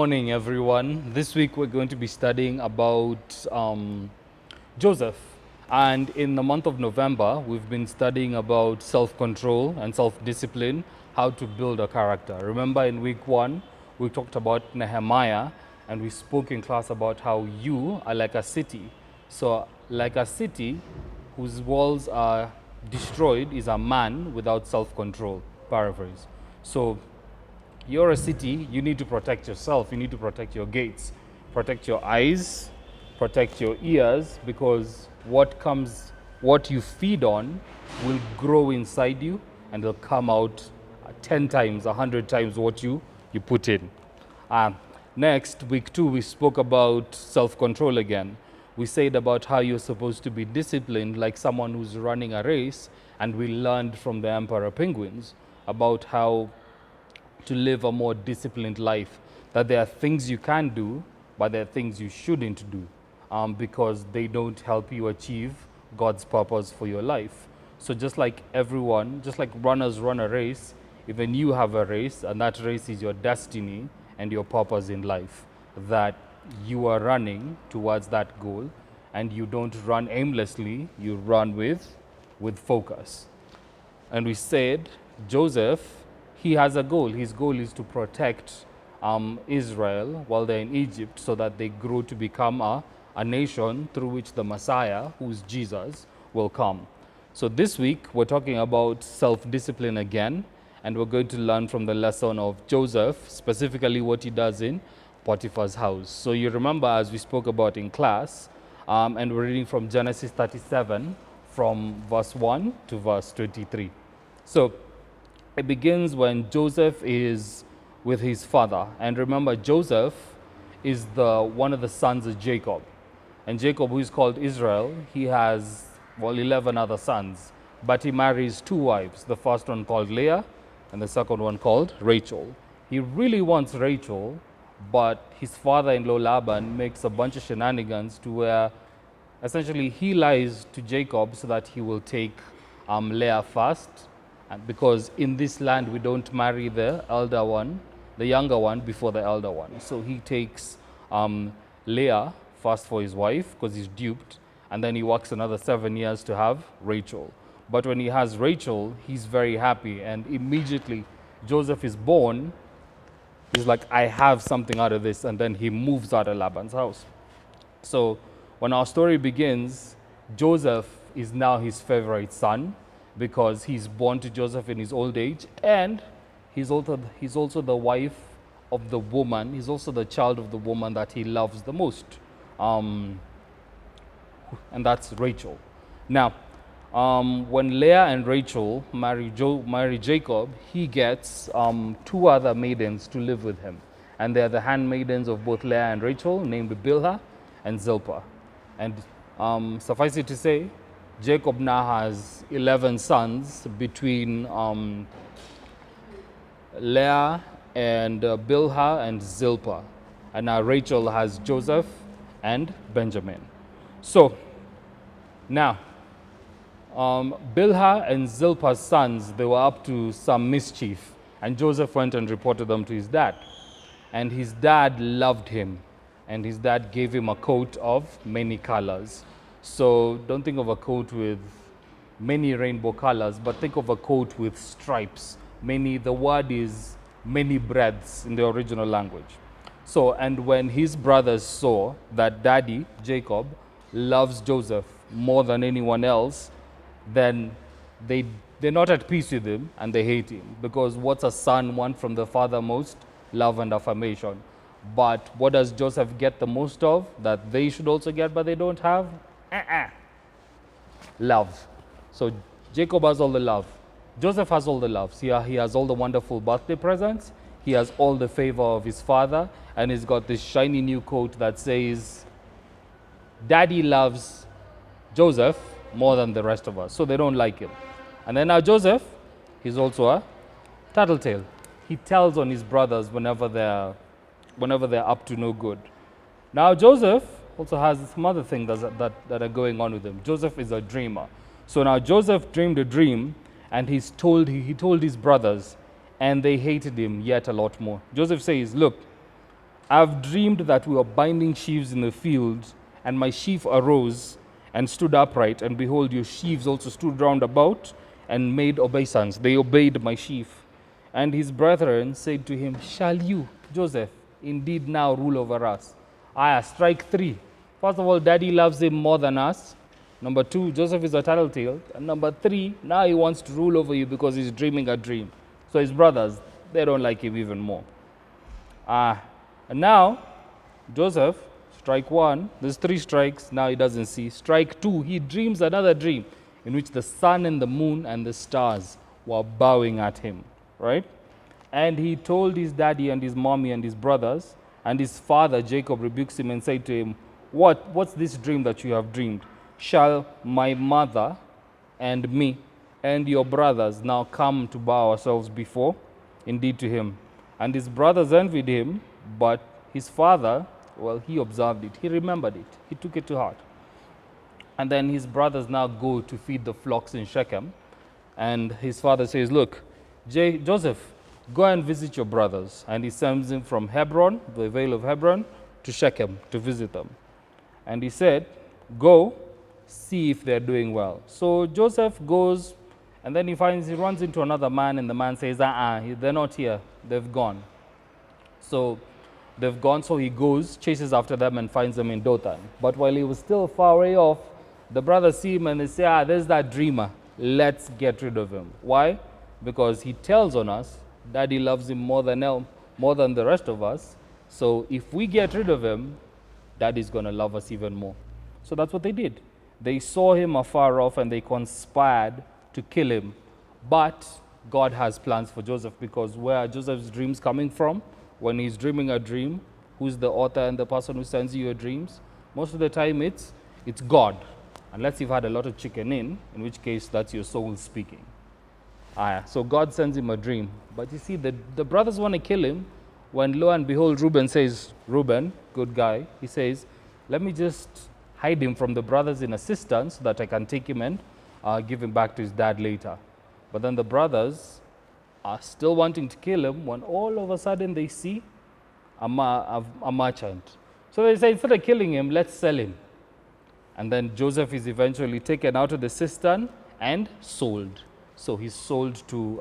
morning, everyone. This week we're going to be studying about Joseph. And in the month of November, we've been studying about self-control and self-discipline, how to build a character. Remember in week 1, we talked about Nehemiah, and we spoke in class about how you are like a city. So like a city whose walls are destroyed is a man without self-control, paraphrase. So you're a city, you need to protect yourself, you need to protect your gates, protect your eyes, protect your ears, because what you feed on will grow inside you and it'll come out 10 times, 100 times what you put in. Next, week 2, we spoke about self-control again. We said about how you're supposed to be disciplined like someone who's running a race, and we learned from the emperor penguins about how to live a more disciplined life, that there are things you can do, but there are things you shouldn't do because they don't help you achieve God's purpose for your life. So just like everyone, just like runners run a race, even you have a race, and that race is your destiny and your purpose in life, that you are running towards that goal, and you don't run aimlessly, you run with focus. And we said Joseph, he has a goal. His goal is to protect Israel while they're in Egypt so that they grow to become a nation through which the Messiah, who's Jesus, will come. So this week, we're talking about self-discipline again, and we're going to learn from the lesson of Joseph, specifically what he does in Potiphar's house. So you remember, as we spoke about in class, and we're reading from Genesis 37, from verse 1 to verse 23. So it begins when Joseph is with his father. And remember, Joseph is one of the sons of Jacob. And Jacob, who is called Israel, he has, 11 other sons. But he marries 2 wives, the first one called Leah and the second one called Rachel. He really wants Rachel, but his father-in-law Laban makes a bunch of shenanigans to where essentially he lies to Jacob so that he will take Leah first. And because in this land we don't marry the younger one before the elder one. So he takes Leah first for his wife because he's duped, and then he works another 7 years to have Rachel. But when he has Rachel, he's very happy, and immediately Joseph is born. He's like, I have something out of this, and then he moves out of Laban's house. So when our story begins, Joseph is now his favorite son, because he's born to Joseph in his old age, and he's also the wife of the woman. He's also the child of the woman that he loves the most, and that's Rachel. Now, when Leah and Rachel marry Jacob, he gets 2 other maidens to live with him, and they're the handmaidens of both Leah and Rachel, named Bilhah and Zilpah. And suffice it to say, Jacob now has 11 sons between Leah and Bilhah and Zilpah. And now Rachel has Joseph and Benjamin. So now, Bilhah and Zilpah's sons, they were up to some mischief. And Joseph went and reported them to his dad. And his dad loved him. And his dad gave him a coat of many colors. So don't think of a coat with many rainbow colors, but think of a coat with stripes. The word is many breadths in the original language. So, and when his brothers saw that daddy, Jacob, loves Joseph more than anyone else, then they're not at peace with him and they hate him. Because what's a son want from the father most? Love and affirmation. But what does Joseph get the most of that they should also get but they don't have? Love. So Jacob has all the love. Joseph has all the loves. He has all the wonderful birthday presents. He has all the favor of his father. And he's got this shiny new coat that says, Daddy loves Joseph more than the rest of us. So they don't like him. And then now Joseph, he's also a tattletale. He tells on his brothers whenever they're up to no good. Now Joseph also has some other things that are going on with him. Joseph is a dreamer. So now Joseph dreamed a dream, and he told his brothers, and they hated him yet a lot more. Joseph says, look, I have dreamed that we were binding sheaves in the field, and my sheaf arose and stood upright, and behold, your sheaves also stood round about and made obeisance. They obeyed my sheaf. And his brethren said to him, shall you, Joseph, indeed now rule over us? Strike three. First of all, daddy loves him more than us. Number two, Joseph is a tattletale. And number three, now he wants to rule over you because he's dreaming a dream. So his brothers, they don't like him even more. And now, Joseph, strike one, there's three strikes, now he doesn't see. Strike two, he dreams another dream in which the sun and the moon and the stars were bowing at him, right? And he told his daddy and his mommy and his brothers, and his father, Jacob, rebukes him and said to him, what's this dream that you have dreamed? Shall my mother and me and your brothers now come to bow ourselves before, indeed to him? And his brothers envied him, but his father, well, he observed it. He remembered it. He took it to heart. And then his brothers now go to feed the flocks in Shechem. And his father says, look, Joseph, go and visit your brothers. And he sends him from Hebron, the vale of Hebron, to Shechem to visit them. And he said, go, see if they're doing well. So Joseph goes, and then he runs into another man, and the man says, they're not here. They've gone. So they've gone, so he goes, chases after them, and finds them in Dothan. But while he was still far away off, the brothers see him and they say, there's that dreamer. Let's get rid of him. Why? Because he tells on us, daddy loves him more than the rest of us. So if we get rid of him, daddy's going to love us even more. So that's what they did. They saw him afar off and they conspired to kill him. But God has plans for Joseph, because where are Joseph's dreams coming from? When he's dreaming a dream, who's the author and the person who sends you your dreams? Most of the time it's God, unless you've had a lot of chicken in which case that's your soul speaking. So God sends him a dream. But you see, the brothers want to kill him when lo and behold, Reuben says, Reuben, good guy, he says, let me just hide him from the brothers in a cistern so that I can take him and give him back to his dad later. But then the brothers are still wanting to kill him when all of a sudden they see a merchant. So they say, instead of killing him, let's sell him. And then Joseph is eventually taken out of the cistern and sold. So he's sold to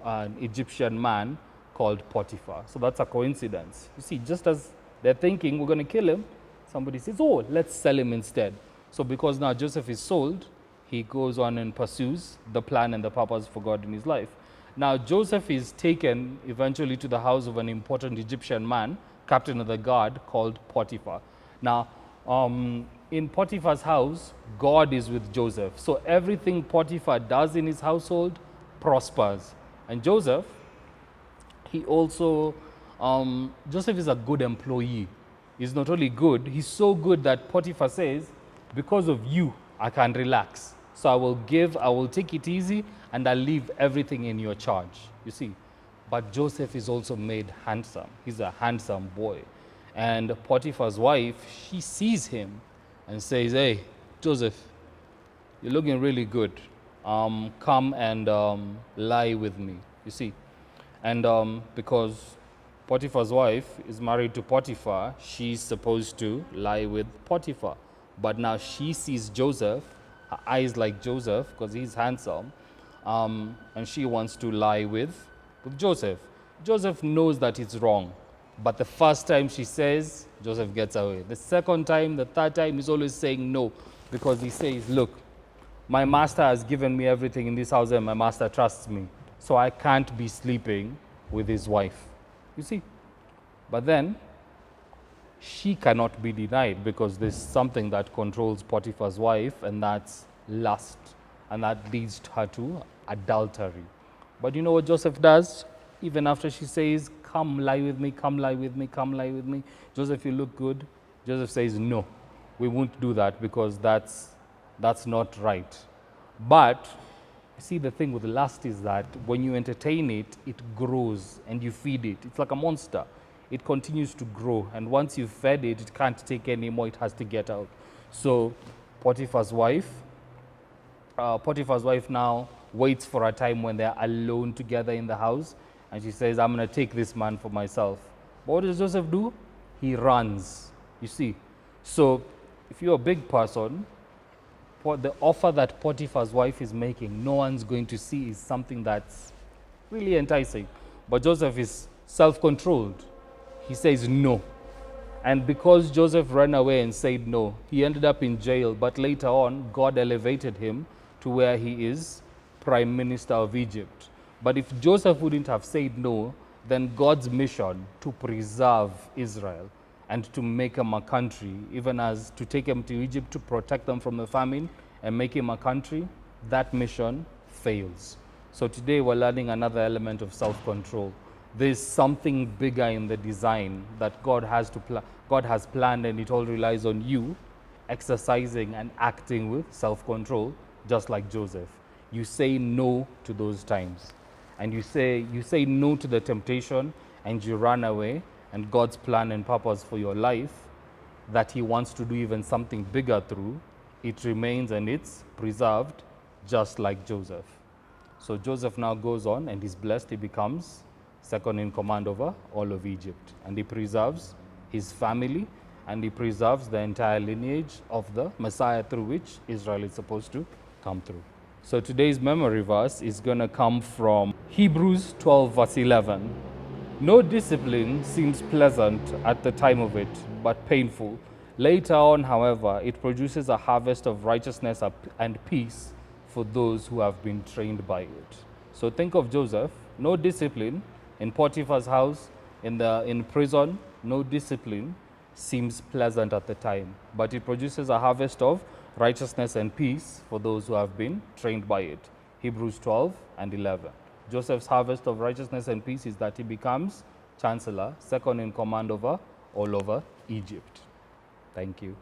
an Egyptian man called Potiphar. So that's a coincidence. You see, just as they're thinking we're going to kill him, somebody says, oh, let's sell him instead. So because now Joseph is sold, he goes on and pursues the plan and the purpose for God in his life. Now Joseph is taken eventually to the house of an important Egyptian man, captain of the guard, called Potiphar. Now, in Potiphar's house, God is with Joseph. So everything Potiphar does in his household prospers. And Joseph, Joseph is a good employee. He's not only good, he's so good that Potiphar says, because of you, I can relax. So I will take it easy, and I'll leave everything in your charge. You see, but Joseph is also made handsome. He's a handsome boy. And Potiphar's wife, she sees him and says, hey, Joseph, you're looking really good. Come and lie with me, you see. And because Potiphar's wife is married to Potiphar, she's supposed to lie with Potiphar. But now she sees Joseph, her eyes like Joseph, because he's handsome, and she wants to lie with Joseph. Joseph knows that it's wrong. But the first time she says, Joseph gets away. The second time, the third time, he's always saying no, because he says, look, my master has given me everything in this house and my master trusts me. So I can't be sleeping with his wife. You see? But then, she cannot be denied, because there's something that controls Potiphar's wife, and that's lust. And that leads her to adultery. But you know what Joseph does? Even after she says, come lie with me, come lie with me, come lie with me. Joseph, you look good. Joseph says, no, we won't do that, because that's not right. But see, the thing with lust is that when you entertain it, it grows and you feed it. It's like a monster. It continues to grow. And once you've fed it, it can't take any more. It has to get out. So Potiphar's wife now waits for a time when they're alone together in the house. and she says, I'm going to take this man for myself. But what does Joseph do? He runs. You see? So if you're a big person, the offer that Potiphar's wife is making, no one's going to see is something that's really enticing. But Joseph is self-controlled. He says no. And because Joseph ran away and said no, he ended up in jail. But later on, God elevated him to where he is Prime Minister of Egypt. But if Joseph wouldn't have said no, then God's mission to preserve Israel and to make him a country, even as to take him to Egypt to protect them from the famine and make him a country, that mission fails. So today we're learning another element of self-control. There's something bigger in the design that God has planned, and it all relies on you exercising and acting with self-control, just like Joseph. You say no to those times, and you say no to the temptation, and you run away, and God's plan and purpose for your life that he wants to do even something bigger through, it remains and it's preserved, just like Joseph. So Joseph now goes on and he's blessed. He becomes second in command over all of Egypt, and he preserves his family, and he preserves the entire lineage of the Messiah through which Israel is supposed to come through. So today's memory verse is going to come from Hebrews 12 verse 11. No discipline seems pleasant at the time of it, but painful. Later on, however, it produces a harvest of righteousness and peace for those who have been trained by it. So think of Joseph, no discipline in Potiphar's house, in prison, no discipline seems pleasant at the time, but it produces a harvest of righteousness and peace for those who have been trained by it. Hebrews 12 and 11. Joseph's harvest of righteousness and peace is that he becomes chancellor, second in command over all over Egypt. Thank you.